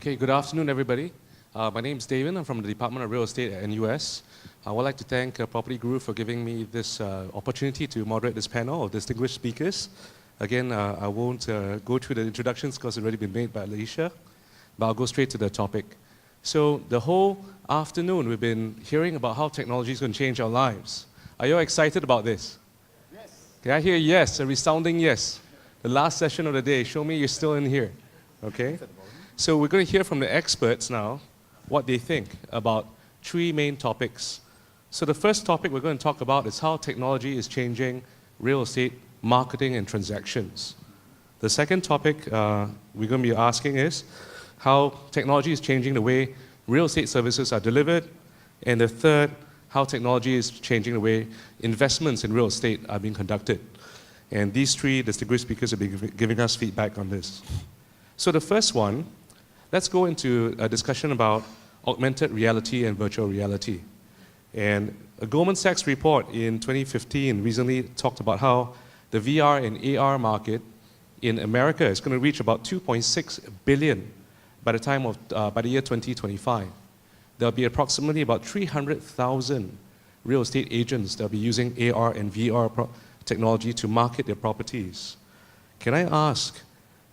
Okay, good afternoon, everybody. My name is Davin. I'm from the Department of Real Estate at NUS. I would like to thank PropertyGuru for giving me this opportunity to moderate this panel of distinguished speakers. Again, I won't go through the introductions because it's already been made by Alicia, but I'll go straight to the topic. So the whole afternoon, we've been hearing about how technology is going to change our lives. Are you all excited about this? Yes. Can I hear yes, a resounding yes? The last session of the day, show me you're still in here, okay? So we're going to hear from the experts now what they think about three main topics. So the first topic we're going to talk about is how technology is changing real estate marketing and transactions. The second topic we're going to be asking is how technology is changing the way real estate services are delivered. And the third, how technology is changing the way investments in real estate are being conducted. And these three distinguished speakers will be giving us feedback on this. So the first one, let's go into a discussion about augmented reality and virtual reality. And a Goldman Sachs report in 2015 recently talked about how the VR and AR market in America is going to reach about 2.6 billion by the time of by the year 2025. There'll be approximately about 300,000 real estate agents that'll be using AR and VR technology to market their properties. Can I ask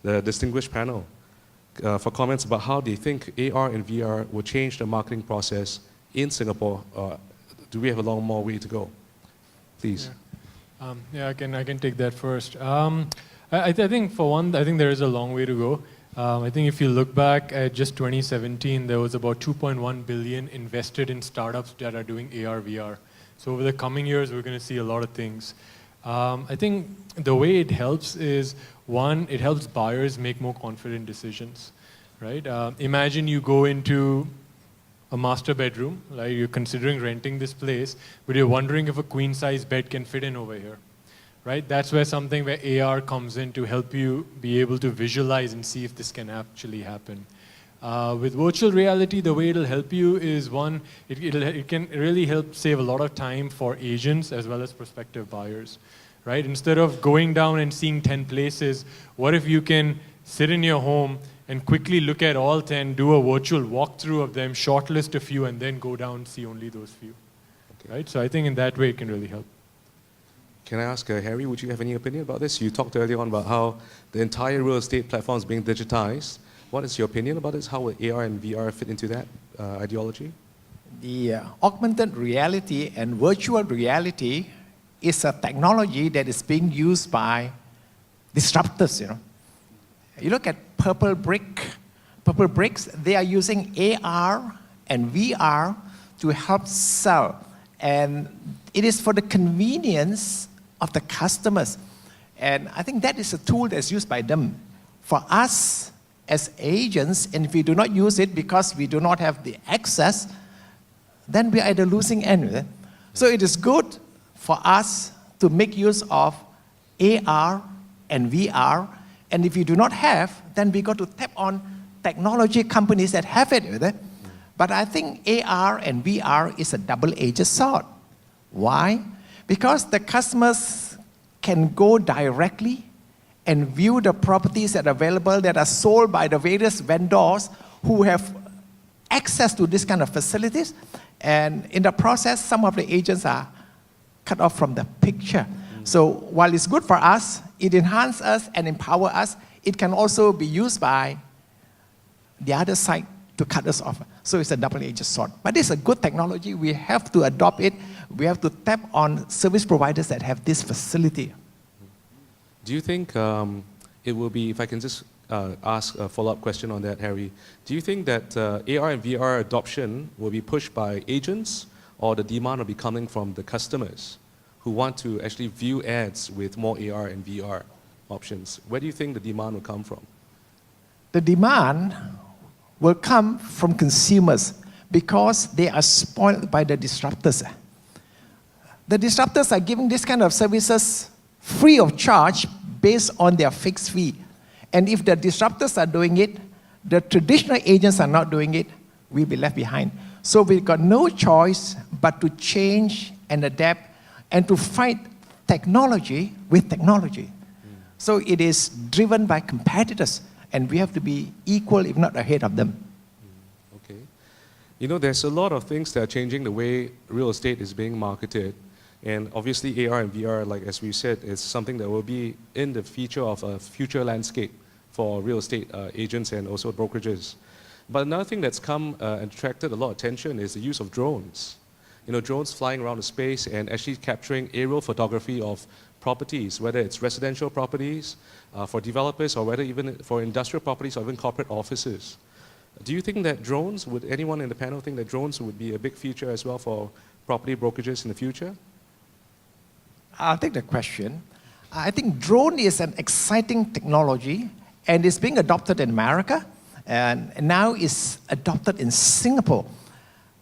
the distinguished panel for comments about how they think AR and VR will change the marketing process in Singapore? Do we have a long more way to go? Please. Yeah, I can take that first. I think for one, I think there is a long way to go. I think if you look back at just 2017, there was about 2.1 billion invested in startups that are doing AR, VR. So over the coming years, we're going to see a lot of things. I think the way it helps is, one, it helps buyers make more confident decisions, right? Imagine you go into a master bedroom, like you're considering renting this place, but you're wondering if a queen-size bed can fit in over here, right? That's where something where AR comes in to help you be able to visualize and see if this can actually happen. With virtual reality, the way it'll help you is, one, it can really help save a lot of time for agents as well as prospective buyers, right? Instead of going down and seeing 10 places, what if you can sit in your home and quickly look at all 10, do a virtual walkthrough of them, shortlist a few, and then go down and see only those few, right? So I think in that way it can really help. Can I ask Harry, would you have any opinion about this? You talked earlier on about how the entire real estate platform is being digitized. What is your opinion about this? How will AR and VR fit into that ideology? The augmented reality and virtual reality is a technology that is being used by disruptors, you know. You look at Purple Bricks, they are using AR and VR to help sell. And it is for the convenience of the customers. And I think that is a tool that's used by them. For us as agents, and if we do not use it because we do not have the access, then we are at the losing end. So it is good for us to make use of AR and VR. And if you do not have, then we got to tap on technology companies that have it. But I think AR and VR is a double-edged sword. Why? Because the customers can go directly and view the properties that are available that are sold by the various vendors who have access to this kind of facilities. And in the process, some of the agents are cut off from the picture. So while it's good for us, it enhances us and empowers us, it can also be used by the other side to cut us off. So it's a double-edged sword. But it's a good technology. We have to adopt it. We have to tap on service providers that have this facility. Do you think it will be, if I can just ask a follow-up question on that, Harry, do you think that AR and VR adoption will be pushed by agents, or the demand will be coming from the customers who want to actually view ads with more AR and VR options? Where do you think the demand will come from? The demand will come from consumers because they are spoiled by the disruptors. The disruptors are giving this kind of services free of charge based on their fixed fee. And if the disruptors are doing it, the traditional agents are not doing it, we'll be left behind. So we've got no choice but to change and adapt and to fight technology with technology. So it is driven by competitors. and we have to be equal, if not ahead of them. Okay. You know, there's a lot of things that are changing the way real estate is being marketed. And obviously AR and VR, like as we said, is something that will be in the feature of a future landscape for real estate agents and also brokerages. But another thing that's come and attracted a lot of attention is the use of drones. You know, drones flying around the space and actually capturing aerial photography of properties, whether it's residential properties for developers or whether even for industrial properties or even corporate offices. Do you think that drones, would anyone in the panel think that drones would be a big feature as well for property brokerages in the future? I'll take the question. I think drone is an exciting technology and it's being adopted in America and now is adopted in Singapore.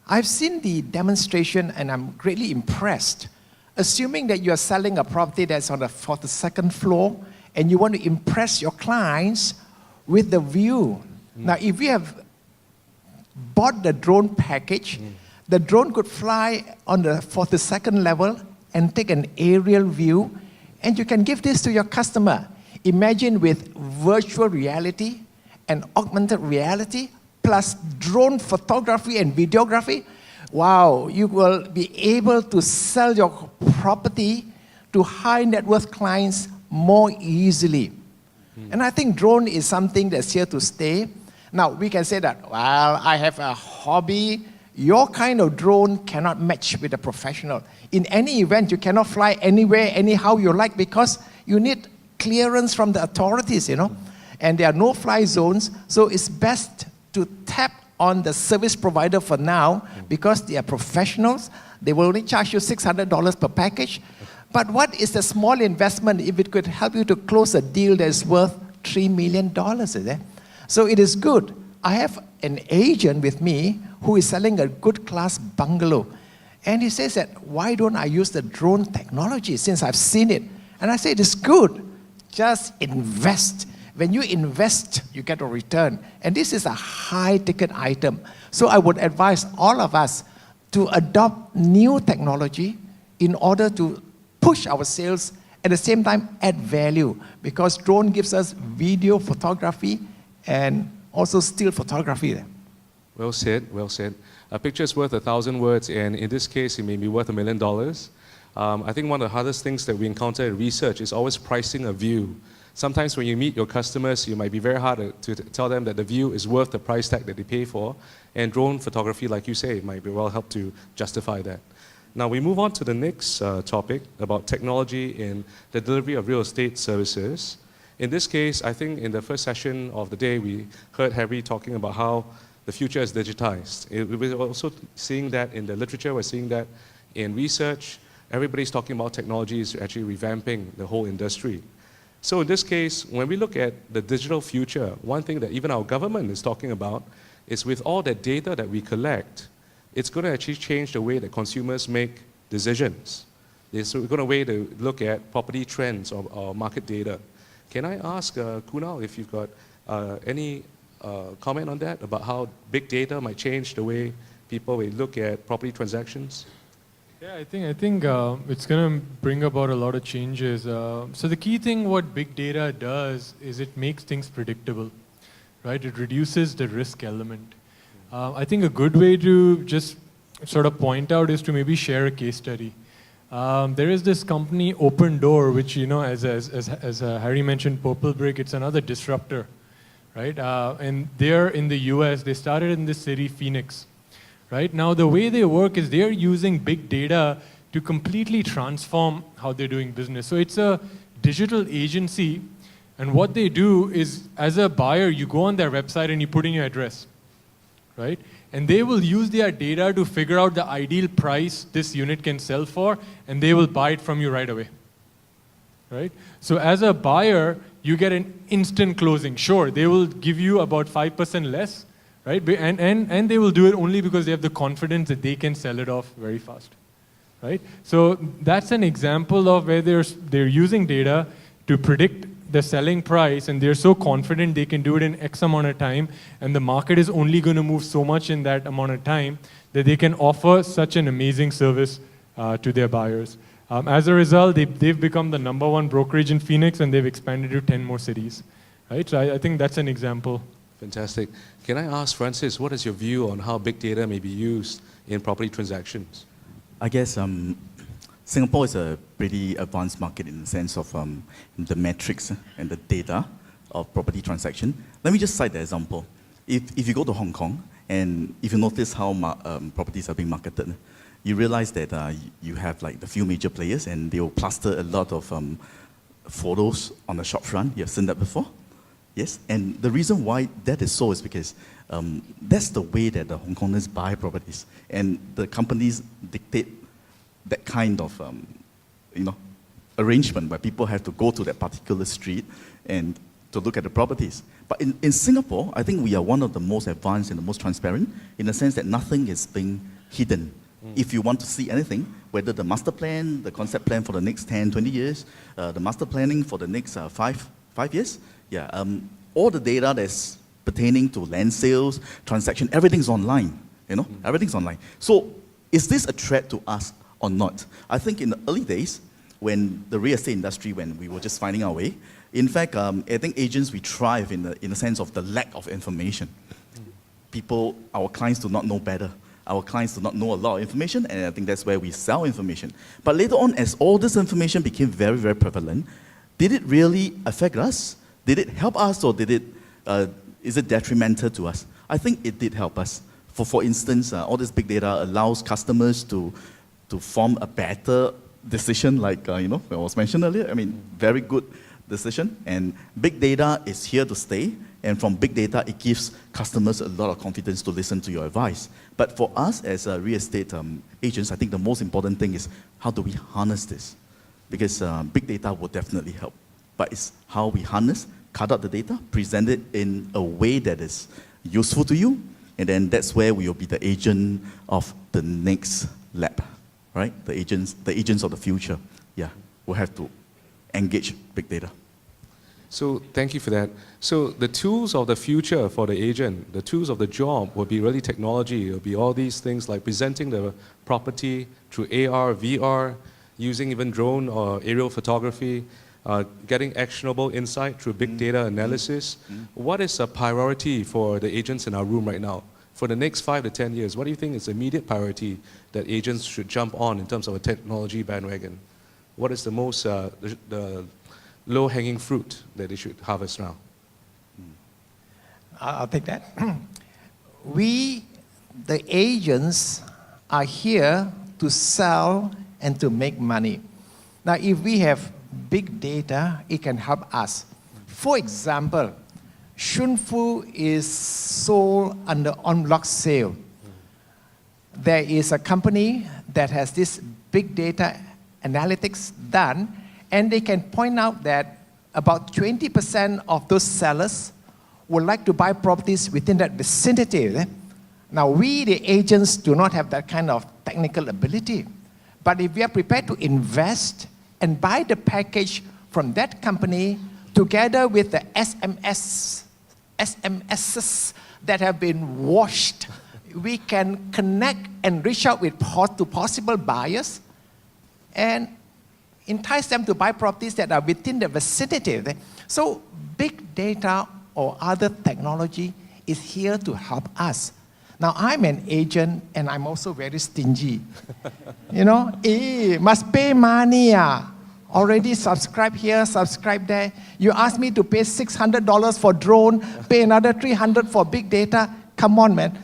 I've seen the demonstration and I'm greatly impressed. Assuming that you're selling a property that's on the 42nd floor and you want to impress your clients with the view. Now, if we have bought the drone package, the drone could fly on the 42nd level and take an aerial view, and you can give this to your customer. Imagine with virtual reality and augmented reality, plus drone photography and videography, wow, you will be able to sell your property to high net worth clients more easily. And I think drone is something that's here to stay. Now, we can say that, well, I have a hobby. Your kind of drone cannot match with a professional. In any event, you cannot fly anywhere, anyhow you like, because you need clearance from the authorities, you know. And there are no-fly zones, so it's best to tap on the service provider for now, because they are professionals. They will only charge you $600 per package. But what is the small investment if it could help you to close a deal that is worth $3 million, is it? So it is good. I have an agent with me who is selling a good class bungalow. And he says that, why don't I use the drone technology since I've seen it? And I say, it's good. Just invest. When you invest, you get a return. And this is a high-ticket item. So I would advise all of us to adopt new technology in order to push our sales, at the same time add value. Because drone gives us video photography and also still photography. Well said, well said. A picture is worth 1,000 words, and in this case, it may be worth $1 million. I think one of the hardest things that we encounter in research is always pricing a view. Sometimes when you meet your customers, you might be very hard to tell them that the view is worth the price tag that they pay for, and drone photography, like you say, might be well help to justify that. Now we move on to the next topic about technology in the delivery of real estate services. In this case, I think in the first session of the day, we heard Harry talking about how the future is digitized. We're also seeing that in the literature, we're seeing that in research. Everybody's talking about technology is actually revamping the whole industry. So in this case, when we look at the digital future, one thing that even our government is talking about is with all the data that we collect, it's going to actually change the way that consumers make decisions. It's going to way to look at property trends or market data. Can I ask Kunal if you've got any comment on that, about how big data might change the way people will look at property transactions? Yeah, I think it's going to bring about a lot of changes. So the key thing what big data does is it makes things predictable, right? It reduces the risk element. I think a good way to just sort of point out is to maybe share a case study. There is this company, Open Door, which, you know, as Harry mentioned, Purple Brick, it's another disruptor, right? And they're in the US. They started in this city, Phoenix, right? Now, the way they work is they're using big data to completely transform how they're doing business. So it's a digital agency, and what they do is, as a buyer, you go on their website and you put in your address, right? And they will use their data to figure out the ideal price this unit can sell for, and they will buy it from you right away, right? So as a buyer, you get an instant closing. Sure, they will give you about 5% less, right? And they will do it only because they have the confidence that they can sell it off very fast, right? So that's an example of where they're using data to predict the selling price, and they're so confident they can do it in X amount of time, and the market is only going to move so much in that amount of time that they can offer such an amazing service to their buyers. As a result, they've become the #1 brokerage in Phoenix, and they've expanded to 10 more cities. right? So I think that's an example. Fantastic. Can I ask Francis, what is your view on how big data may be used in property transactions? I guess Singapore is a pretty advanced market in the sense of the metrics and the data of property transaction. Let me just cite the example. If you go to Hong Kong, and if you notice how properties are being marketed, you realize that you have like the few major players, and they will plaster a lot of photos on the shop front. You have seen that before? Yes, and the reason why that is so is because that's the way that the Hong Kongers buy properties, and the companies dictate that kind of arrangement where people have to go to that particular street and to look at the properties. But in Singapore, I think we are one of the most advanced and the most transparent in the sense that nothing is being hidden. If you want to see anything, whether the master plan, the concept plan for the next 10, 20 years, the master planning for the next 5 years, all the data that's pertaining to land sales, transaction, everything's online, everything's online. So is this a threat to us or not? I think in the early days, when the real estate industry, when we were just finding our way, in fact, I think agents, we thrive in the sense of the lack of information. People, our clients do not know better. Our clients do not know a lot of information, and I think that's where we sell information. But later on, as all this information became very, very prevalent, did it really affect us? Did it help us, or is it detrimental to us? I think it did help us. For instance, all this big data allows customers to form a better decision, like what was mentioned earlier. I mean, very good decision. And big data is here to stay. And from big data, it gives customers a lot of confidence to listen to your advice. But for us as real estate agents, I think the most important thing is how do we harness this? Because big data will definitely help. But it's how we harness, cut out the data, present it in a way that is useful to you, and then that's where we will be the agent of the next lab, right? The agents of the future. Yeah, we'll have to engage big data. So thank you for that. So the tools of the future for the agent, the tools of the job will be really technology. It will be all these things like presenting the property through AR, VR, using even drone or aerial photography, getting actionable insight through big data analysis. What is a priority for the agents in our room right now? For the next 5 to 10 years, what do you think is the immediate priority that agents should jump on in terms of a technology bandwagon? What is the most the low-hanging fruit that they should harvest now? I'll take that. We, the agents, are here to sell and to make money. Now, if we have big data, it can help us. For example, Shun Fu is sold under en-bloc sale. There is a company that has this big data analytics done, and they can point out that about 20% of those sellers would like to buy properties within that vicinity. Now, we, the agents, do not have that kind of technical ability. But if we are prepared to invest and buy the package from that company together with the SMSs that have been washed, we can connect and reach out to possible buyers and entice them to buy properties that are within the vicinity. So big data or other technology is here to help us. Now, I'm an agent, and I'm also very stingy. Must pay money. Already subscribe here, subscribe there. You ask me to pay $600 for drone, pay another $300 for big data. Come on, man.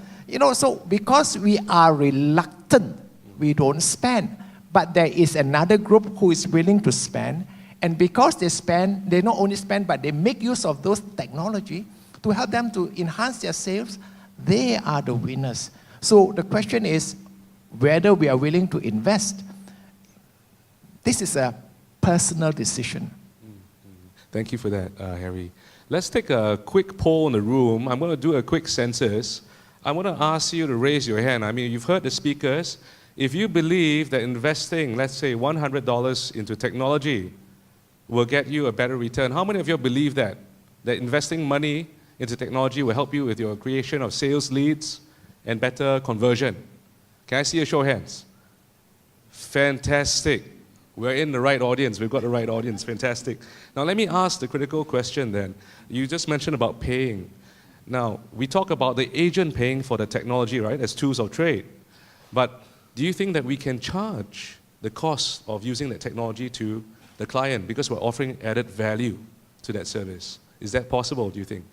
So because we are reluctant, we don't spend. But there is another group who is willing to spend, and because they spend, they not only spend, but they make use of those technology to help them to enhance their sales. They are the winners. So the question is whether we are willing to invest. This is a personal decision. Thank you for that, Harry. Let's take a quick poll in the room. I'm going to do a quick census. I want to ask you to raise your hand. I mean, you've heard the speakers. If you believe that investing, let's say $100 into technology will get you a better return, how many of you believe that investing money into technology will help you with your creation of sales leads and better conversion? Can I see a show of hands? Fantastic. We're in the right audience. We've got the right audience. Fantastic. Now, let me ask the critical question then. You just mentioned about paying. Now, we talk about the agent paying for the technology, right, as tools of trade. But do you think that we can charge the cost of using that technology to the client because we're offering added value to that service? Is that possible, do you think?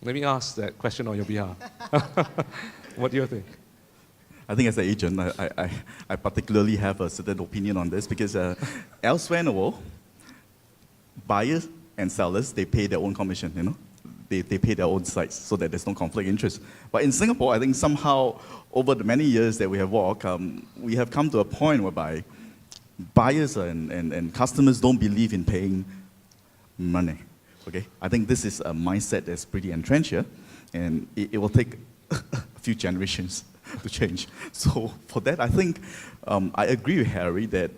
Let me ask that question on your behalf. What do you think? I think as an agent, I particularly have a certain opinion on this because elsewhere in the world, buyers and sellers, they pay their own commission, you know. They pay their own sites so that there's no conflict of interest. But in Singapore, I think somehow over the many years that we have walked, we have come to a point whereby buyers and customers don't believe in paying money. Okay? I think this is a mindset that's pretty entrenched here, and it will take a few generations to change. So for that, I think I agree with Harry that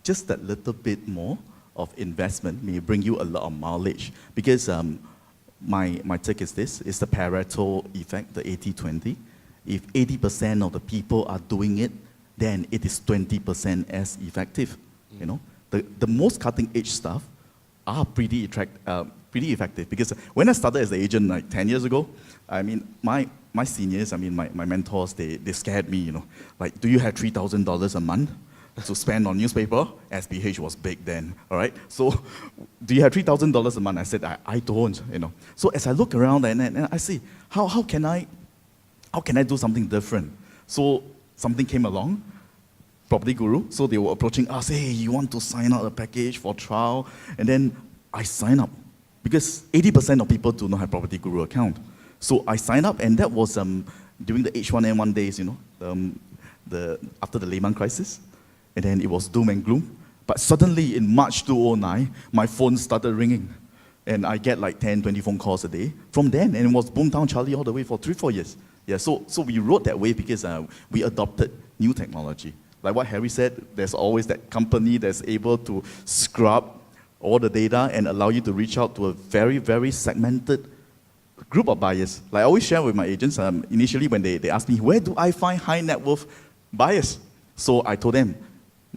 just that little bit more of investment may bring you a lot of mileage. Because my take is this, it's the Pareto effect, the 80-20. If 80% of the people are doing it, then it is 20% as effective. You know, the most cutting edge stuff are pretty effective. Because when I started as an agent like 10 years ago, I mean, my seniors, I mean, my mentors, they scared me, you know. Like, do you have $3,000 a month to spend on newspaper? SPH was big then, all right? So, do you have $3,000 a month? I said, I don't, you know. So as I look around and I see, how can I do something different? So something came along, PropertyGuru. So they were approaching us, hey, you want to sign up a package for trial? And then I signed up because 80% of people do not have PropertyGuru account. So I signed up, and that was during the H1N1 days, you know, after the Lehman crisis. And then it was doom and gloom. But suddenly in March 2009, my phone started ringing. And I get like 10, 20 phone calls a day from then. And it was Boomtown Charlie all the way for 3-4 years. Yeah, so we rode that way because we adopted new technology. Like what Harry said, there's always that company that's able to scrub all the data and allow you to reach out to a very, very segmented group of buyers. Like I always share with my agents, initially when they ask me, where do I find high net worth buyers? So I told them,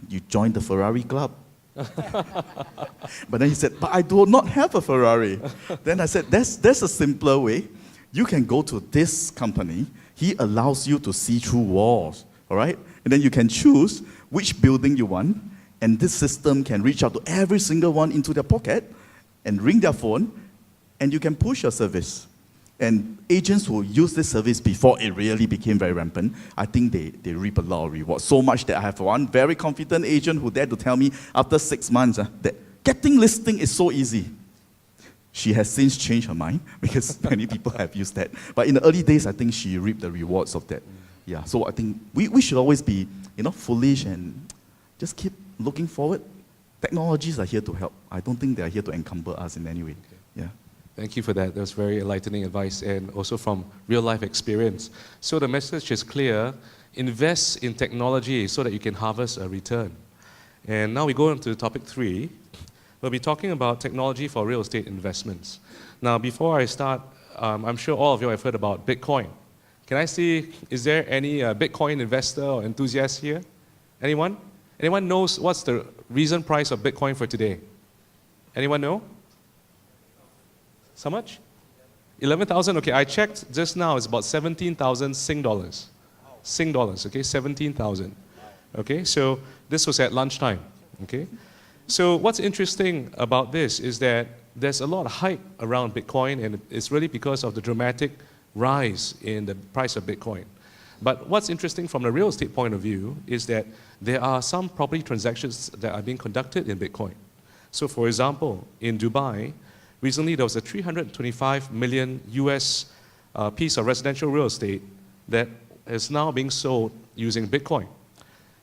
you join the Ferrari club. But then he said, but I do not have a Ferrari. Then I said, there's a simpler way. You can go to this company. He allows you to see through walls, all right? And then you can choose which building you want, and this system can reach out to every single one into their pocket and ring their phone, and you can push your service. And agents who used this service before it really became very rampant, I think they reap a lot of rewards. So much that I have one very confident agent who dared to tell me after 6 months that getting listing is so easy. She has since changed her mind because many people have used that. But in the early days, I think she reaped the rewards of that. Yeah, so I think we should always be, you know, foolish and just keep looking forward. Technologies are here to help. I don't think they are here to encumber us in any way. Okay. Yeah. Thank you for that. That was very enlightening advice and also from real-life experience. So the message is clear. Invest in technology so that you can harvest a return. And now we go on to topic 3. We'll be talking about technology for real estate investments. Now, before I start, I'm sure all of you have heard about Bitcoin. Can I see, is there any Bitcoin investor or enthusiast here? Anyone? Anyone knows what's the recent price of Bitcoin for today? Anyone know? So much? 11,000? Okay, I checked just now, it's about 17,000 Sing dollars. Sing dollars, okay, 17,000. Okay, so this was at lunchtime, okay? So what's interesting about this is that there's a lot of hype around Bitcoin, and it's really because of the dramatic rise in the price of Bitcoin. But what's interesting from the real estate point of view is that there are some property transactions that are being conducted in Bitcoin. So for example, in Dubai, recently there was a 325 million US piece of residential real estate that is now being sold using Bitcoin.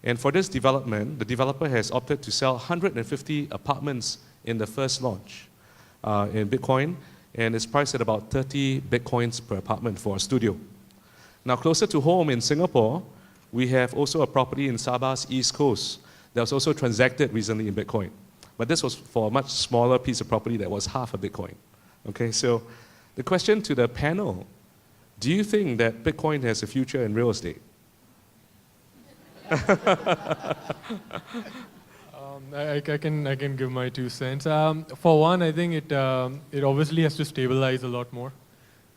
And for this development, the developer has opted to sell 150 apartments in the first launch in Bitcoin, and it's priced at about 30 Bitcoins per apartment for a studio. Now, closer to home in Singapore, we have also a property in Sabah's East Coast that was also transacted recently in Bitcoin. But this was for a much smaller piece of property that was half a Bitcoin. Okay, so the question to the panel, do you think that Bitcoin has a future in real estate? I can give my 2 cents. For one, I think it obviously has to stabilize a lot more,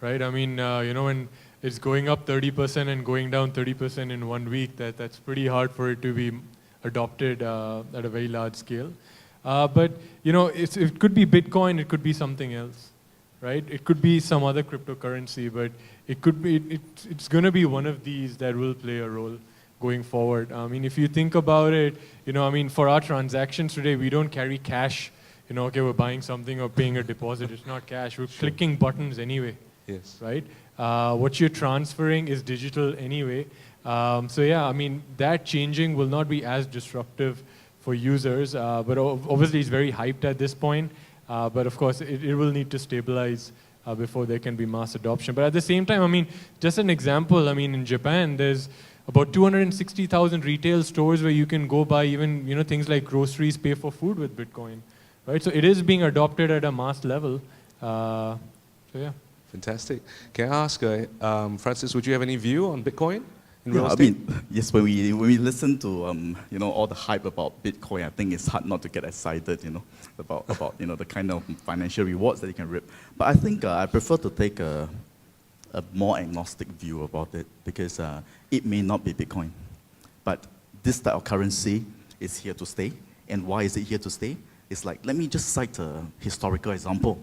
right? I mean, when it's going up 30% and going down 30% in 1 week, that's pretty hard for it to be adopted at a very large scale. But it could be Bitcoin, it could be something else, right? It could be some other cryptocurrency, but it's going to be one of these that will play a role going forward. I mean, if you think about it, for our transactions today, we don't carry cash. Okay, we're buying something or paying a deposit. It's not cash. We're clicking buttons anyway. Yes. Right? What you're transferring is digital anyway. So yeah, I mean, that changing will not be as disruptive for users, but obviously it's very hyped at this point. But of course, it will need to stabilize before there can be mass adoption. But at the same time, I mean, just an example, in Japan, there's about 260,000 retail stores where you can go buy even things like groceries, pay for food with Bitcoin, right? So it is being adopted at a mass level. So yeah. Fantastic. Can I ask, Francis, would you have any view on Bitcoin in real Yeah, estate? yes, when we listen to all the hype about Bitcoin, I think it's hard not to get excited, about the kind of financial rewards that you can reap. But I think I prefer to take a more agnostic view about it, because it may not be Bitcoin, but this type of currency is here to stay. And why is it here to stay? It's like, let me just cite a historical example.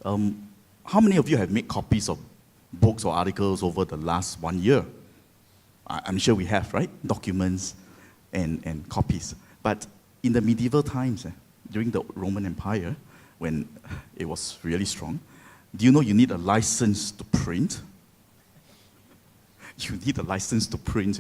How many of you have made copies of books or articles over the last 1 year? I'm sure we have, right? Documents and copies. But in the medieval times, during the Roman Empire, when it was really strong, do you know you need a license to print? You need a license to print,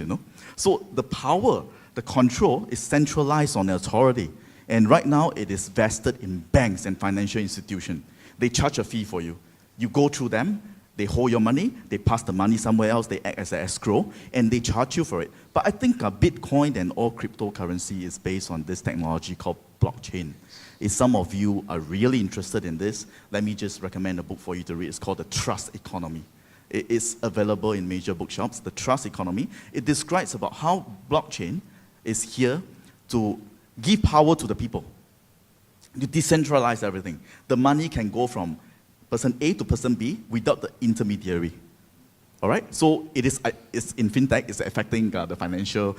So the power, the control is centralized on the authority. And right now it is vested in banks and financial institutions. They charge a fee for you. You go through them, they hold your money, they pass the money somewhere else, they act as an escrow, and they charge you for it. But I think Bitcoin and all cryptocurrency is based on this technology called blockchain. If some of you are really interested in this, let me just recommend a book for you to read. It's called The Trust Economy. It is available in major bookshops. The Trust Economy. It describes about how blockchain is here to give power to the people, to decentralize everything. The money can go from person A to person B without the intermediary. All right? So it's in fintech, it's affecting the financial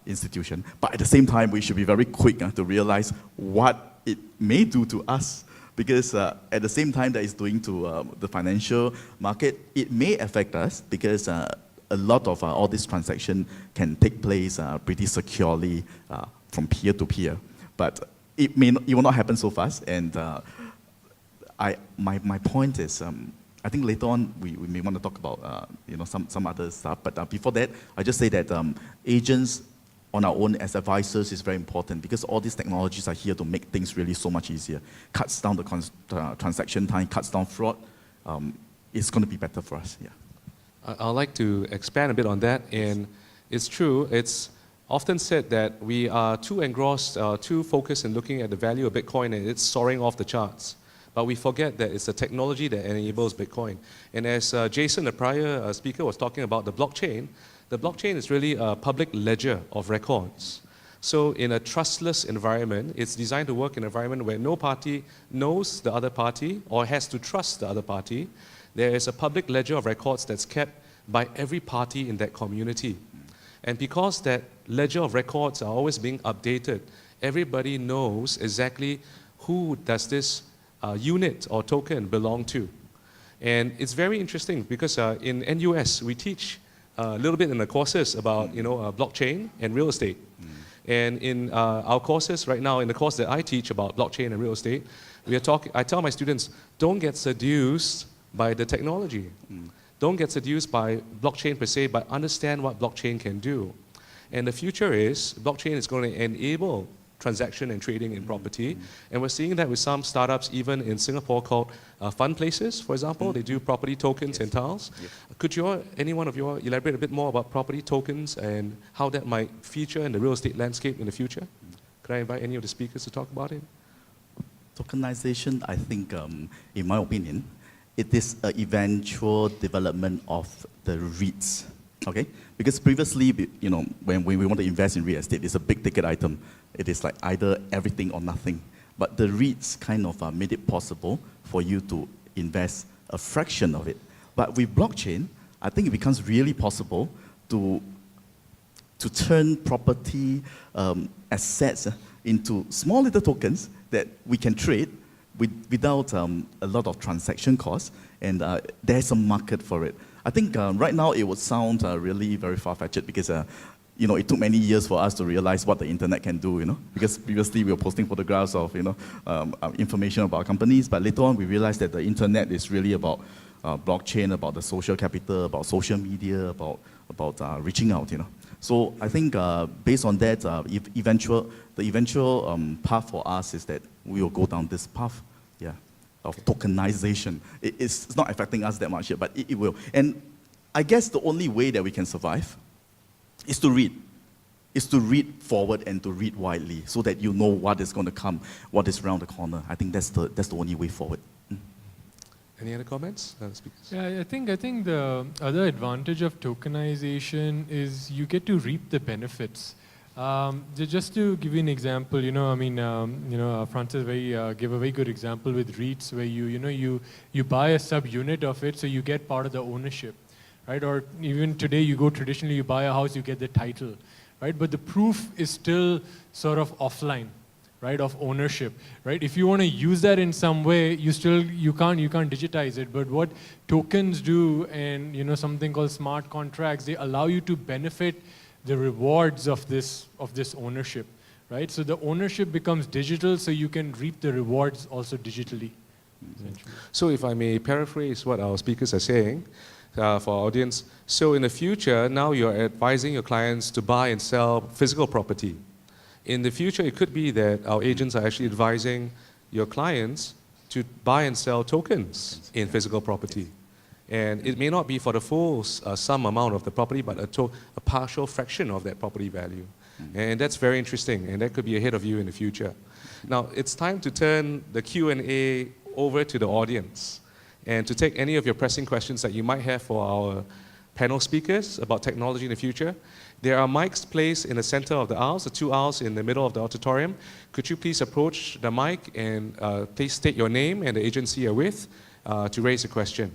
institution. But at the same time, we should be very quick to realize what it may do to us. Because at the same time that it's doing to the financial market, it may affect us, because a lot of all these transactions can take place pretty securely from peer to peer. But it will not happen so fast. And my point is, I think later on we may want to talk about some other stuff. But before that, I just say that agents on our own as advisors is very important, because all these technologies are here to make things really so much easier. Cuts down the transaction time, cuts down fraud. It's going to be better for us. Yeah. I'd like to expand a bit on that. And it's true, it's often said that we are too engrossed, too focused in looking at the value of Bitcoin, and it's soaring off the charts. But we forget that it's the technology that enables Bitcoin. And as Jason, the prior speaker, was talking about the blockchain is really a public ledger of records. So in a trustless environment, it's designed to work in an environment where no party knows the other party or has to trust the other party. There is a public ledger of records that's kept by every party in that community. And because that ledger of records are always being updated, everybody knows exactly who does this unit or token belong to. And it's very interesting because in NUS, we teach a little bit in the courses about blockchain and real estate. And in our courses right now, in the course that I teach about blockchain and real estate, I tell my students, don't get seduced by the technology. Don't get seduced by blockchain per se, but understand what blockchain can do. And the future is, blockchain is going to enable transaction and trading in property. And we're seeing that with some startups, even in Singapore, called Fund Places, for example. They do property tokens and tiles. Could any one of you elaborate a bit more about property tokens and how that might feature in the real estate landscape in the future? Could I invite any of the speakers to talk about it? Tokenization, I think, in my opinion, it is an eventual development of the REITs Okay? Because previously, when we want to invest in real estate, it's a big ticket item. It is like either everything or nothing. But the REITs kind of made it possible for you to invest a fraction of it. But with blockchain, I think it becomes really possible to turn property assets into small little tokens that we can trade without a lot of transaction costs, and there's a market for it. I think right now it would sound really very far-fetched because it took many years for us to realize what the internet can do, because previously we were posting photographs of, information about companies, but later on we realized that the internet is really about blockchain, about the social capital, about social media, about reaching out, So I think based on that, the eventual path for us is that we will go down this path, of tokenization. It's not affecting us that much yet, but it will. And I guess the only way that we can survive is to read. Is to read forward and to read widely so that you know what is going to come, what is around the corner. I think that's the only way forward. Any other comments, speakers? Yeah, I think the other advantage of tokenization is you get to reap the benefits. Just to give you an example, Francis gave a very good example with REITs where you buy a subunit of it, so you get part of the ownership, right? Or even today, traditionally you buy a house, you get the title, right? But the proof is still sort of offline, right, of ownership, right? If you want to use that in some way, you can't digitize it. But what tokens do, and something called smart contracts, they allow you to benefit the rewards of this ownership, right? So the ownership becomes digital, so you can reap the rewards also digitally. So if I may paraphrase what our speakers are saying for our audience, so in the future, now you're advising your clients to buy and sell physical property. In the future, it could be that our agents are actually advising your clients to buy and sell tokens in physical property. And it may not be for the full sum amount of the property, but a partial fraction of that property value. And that's very interesting, and that could be ahead of you in the future. Now, it's time to turn the Q&A over to the audience and to take any of your pressing questions that you might have for our panel speakers about technology in the future. There are mics placed in the center of the aisles, the two aisles in the middle of the auditorium. Could you please approach the mic and please state your name and the agency you're with to raise a question?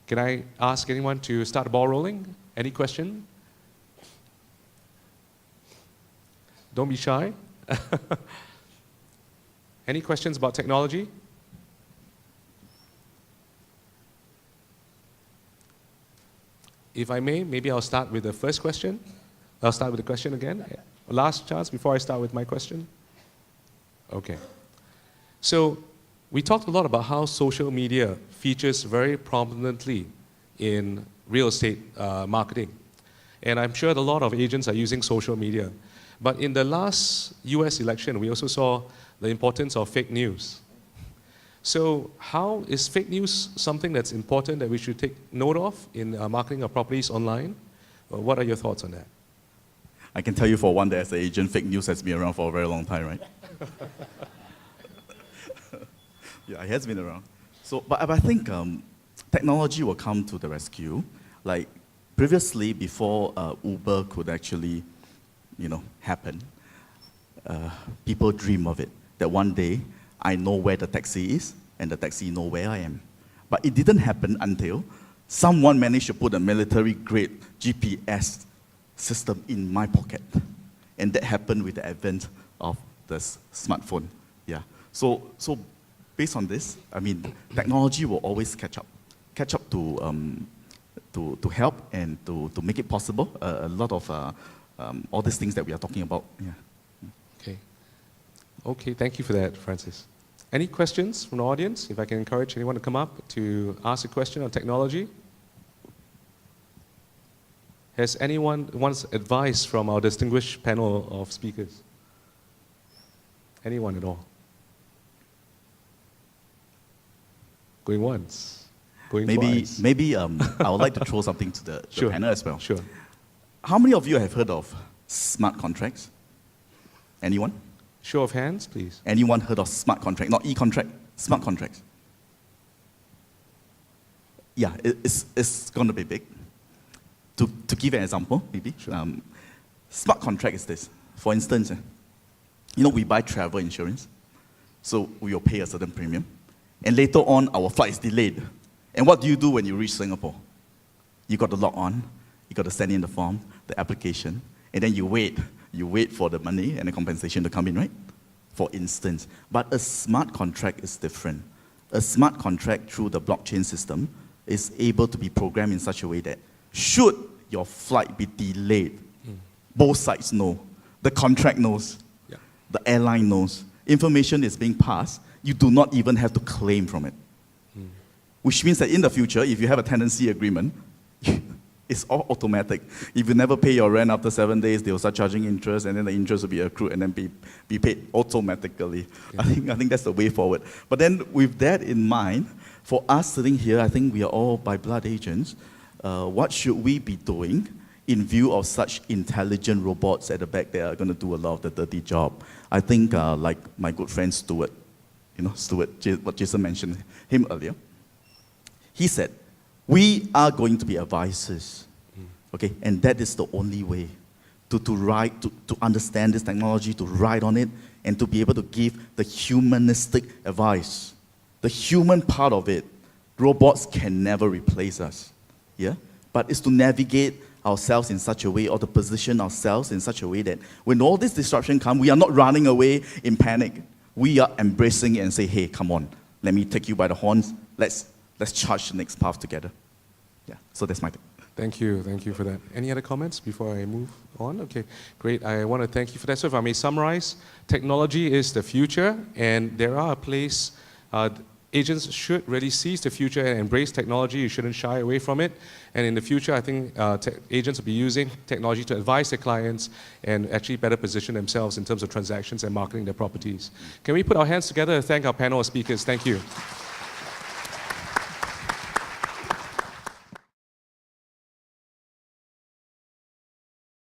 Can I ask anyone to start the ball rolling? Any question? Don't be shy. Any questions about technology? If I may, maybe I'll start with the first question. I'll start with the question again. Last chance before I start with my question. Okay. So we talked a lot about how social media features very prominently in real estate marketing. And I'm sure a lot of agents are using social media. But in the last US election, we also saw the importance of fake news. So how is fake news something that's important that we should take note of in marketing our properties online? What are your thoughts on that? I can tell you for one that as an agent, fake news has been around for a very long time, right? Yeah, it has been around. So, but I think technology will come to the rescue. Like previously, before Uber could actually, happen, people dream of it. That one day, I know where the taxi is, and the taxi know where I am. But it didn't happen until someone managed to put a military-grade GPS system in my pocket. And that happened with the advent of the smartphone. Yeah. So based on this, technology will always catch up to help and to make it possible. A lot of all these things that we are talking about. Yeah. Okay, thank you for that, Francis. Any questions from the audience? If I can encourage anyone to come up to ask a question on technology. Has anyone wants advice from our distinguished panel of speakers? Anyone at all? Going once, going twice. Maybe I would like to throw something to the panel as well. Sure. How many of you have heard of smart contracts? Anyone? Show of hands, please. Anyone heard of smart contract? Not e-contract, smart contracts. Yeah, it's going to be big. To give an example, maybe, smart contract is this. For instance, we buy travel insurance, so we will pay a certain premium, and later on, our flight is delayed. And what do you do when you reach Singapore? You got to log on, you got to send in the form, the application, and then you wait. You wait for the money and the compensation to come in, right? For instance. But a smart contract is different. A smart contract through the blockchain system is able to be programmed in such a way that should your flight be delayed, both sides know. The contract knows. Yeah. The airline knows. Information is being passed. You do not even have to claim from it. Which means that in the future, if you have a tenancy agreement, it's all automatic. If you never pay your rent after 7 days, they'll start charging interest, and then the interest will be accrued and then be paid automatically. Yeah. I think that's the way forward. But then with that in mind, for us sitting here, I think we are all by blood agents. What should we be doing in view of such intelligent robots at the back that are going to do a lot of the dirty job? I think like my good friend Stuart, what Jason mentioned him earlier, he said, we are going to be advisors, okay? And that is the only way to understand this technology, to ride on it, and to be able to give the humanistic advice. The human part of it, robots can never replace us, yeah? But it's to navigate ourselves in such a way, or to position ourselves in such a way that when all this disruption comes, we are not running away in panic. We are embracing it and say, hey, come on, let me take you by the horns. Let's charge the next path together. Yeah, so that's my thing. Thank you for that. Any other comments before I move on? Okay, great. I want to thank you for that. So if I may summarize, technology is the future, and there are a place, agents should really seize the future and embrace technology. You shouldn't shy away from it. And in the future, I think agents will be using technology to advise their clients and actually better position themselves in terms of transactions and marketing their properties. Can we put our hands together to thank our panel of speakers? Thank you.